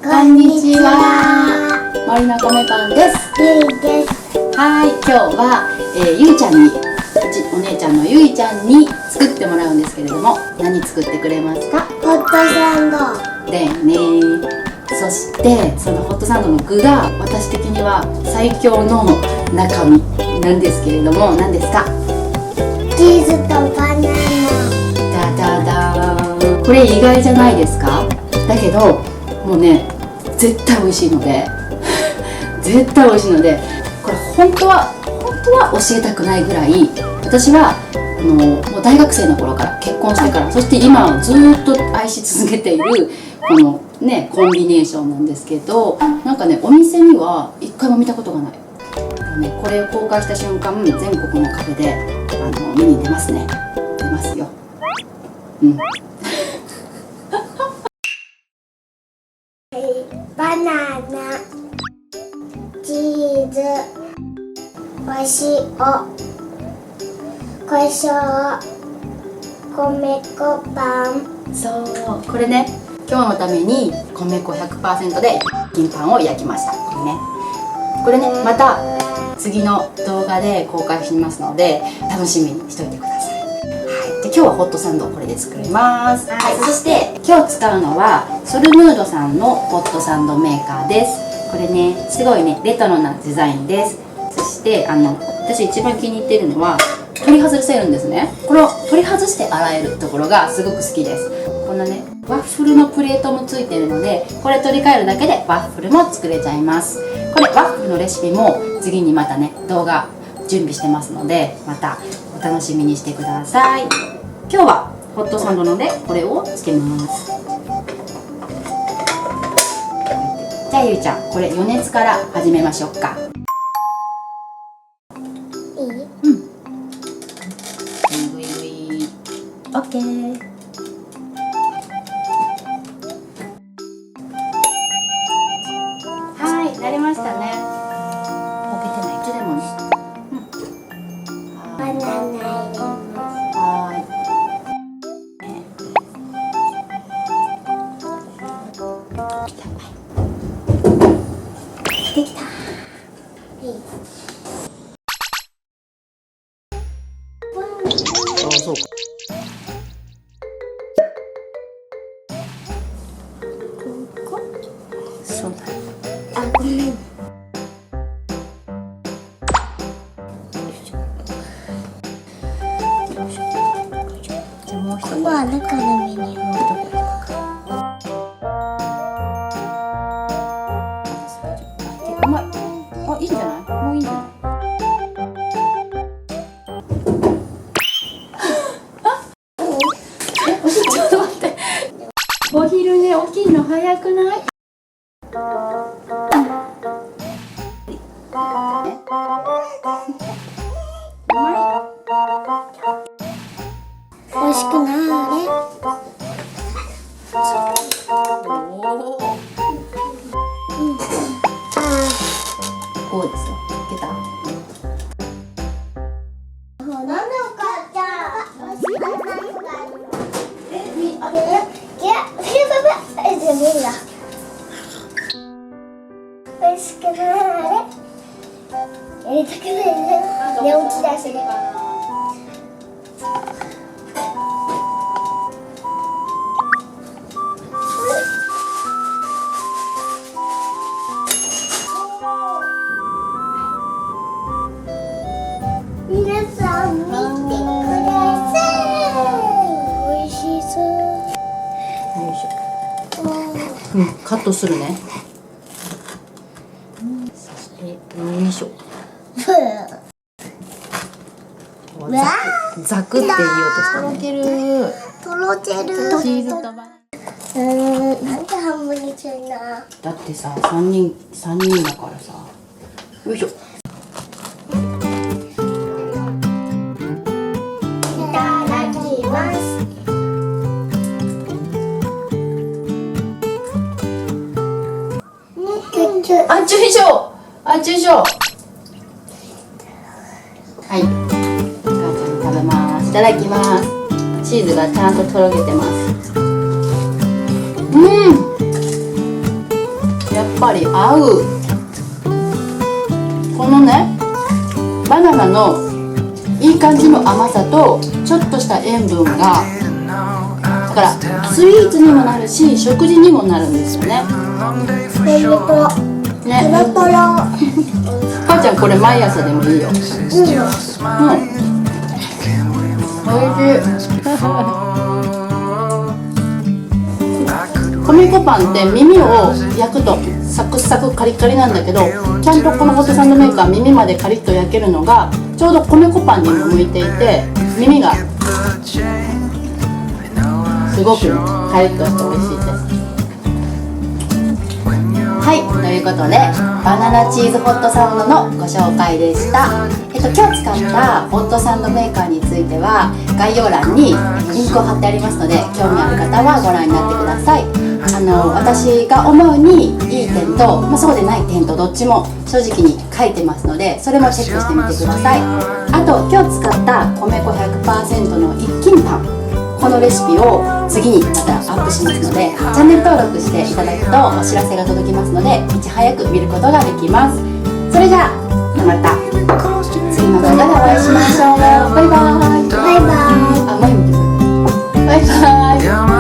こんにちは。森の米パンです。ゆいです。はい、今日は、ゆいちゃんに、お姉ちゃんのゆいちゃんに作ってもらうんですけれども、何作ってくれますか？ホットサンド。でね。そしてそのホットサンドの具が私的には最強の中身なんですけれども、何ですか？チーズとバナナ。ダダダーン。これ意外じゃないですか？だけどもうね、絶対美味しいので絶対美味しいので、これ本当は教えたくないぐらい、私はもう大学生の頃から、結婚してから、そして今はずっと愛し続けているこのねコンビネーションなんですけど、なんかね、お店には一回も見たことがない。これを公開した瞬間、全国のカフェで目に出ますね。出ますよ。バナナ、チーズ、お塩、胡椒、米粉パン。そう、これね、今日のために米粉 100% で金パンを焼きました。これね、また次の動画で公開しますので、楽しみにしといてください。で、今日はホットサンドをこれで作ります。はい、そして今日使うのはソルムードさんのホットサンドメーカーです。これね、すごいね、レトロなデザインです。そして私一番気に入っているのは取り外せるんですね。これを取り外して洗えるところがすごく好きです。こんなね、ワッフルのプレートもついてるので、これ取り替えるだけでワッフルも作れちゃいます。これワッフルのレシピも次にまたね、動画準備してますので、またお楽しみにしてください。今日はホットサンドなのでこれをつけます。じゃあゆいちゃん、これ余熱から始めましょうか。いい？ぐいぐい。オッケー。はい、なりましたね。溶けてない。いつでもね。バナナ入れます。はい。できた。そうか。そうだ。あ、ごめん。じゃあもう一ここは中のメニューをどこか。うまい。あ、いいんじゃない？もういいんじゃない？ちょっと待って。お昼寝起きるの早くない？うまい。美味しくない？おお。こうですよ。いけた？美味しくない？やりたくないね。寝起きだしね。皆さん見てください。美味しそう。よいしょ。カットするね。そしてよいしょ。ザクって言おうとしたね。とろける。とろける。チーズとバナナ。なんで半分にするの？だってさ、三人だからさ。よいしょ。いただきます。あ、注意しよう。あ、注意しよう。はい。母ちゃん食べます。いただきます。チーズがちゃんととろけてます。やっぱり合う。このねバナナのいい感じの甘さとちょっとした塩分が、だからスイーツにもなるし食事にもなるんですよね。ね、母ちゃんこれ毎朝でもいいよ。おいしい。米粉パンって耳を焼くとサクサクカリカリなんだけど、ちゃんとこのホットサンドメーカー耳までカリッと焼けるのがちょうど米粉パンにも向いていて、耳がすごくカリッとして美味しいです。はい、ということでバナナチーズホットサンドのご紹介でした。今日使ったホットサンドメーカーについては概要欄にリンクを貼ってありますので、興味ある方はご覧になってください。私が思うにいい点と、そうでない点とどっちも正直に書いてますので、それもチェックしてみてください。あと今日使った米粉 100% の一斤パン、このレシピを次にまたアップしますので、チャンネル登録していただくとお知らせが届きますので、いち早く見ることができます。それじゃあまた次の動画でお会いしましょう。バイバイ。バイバイ。あ、前見てくる。バイバイ。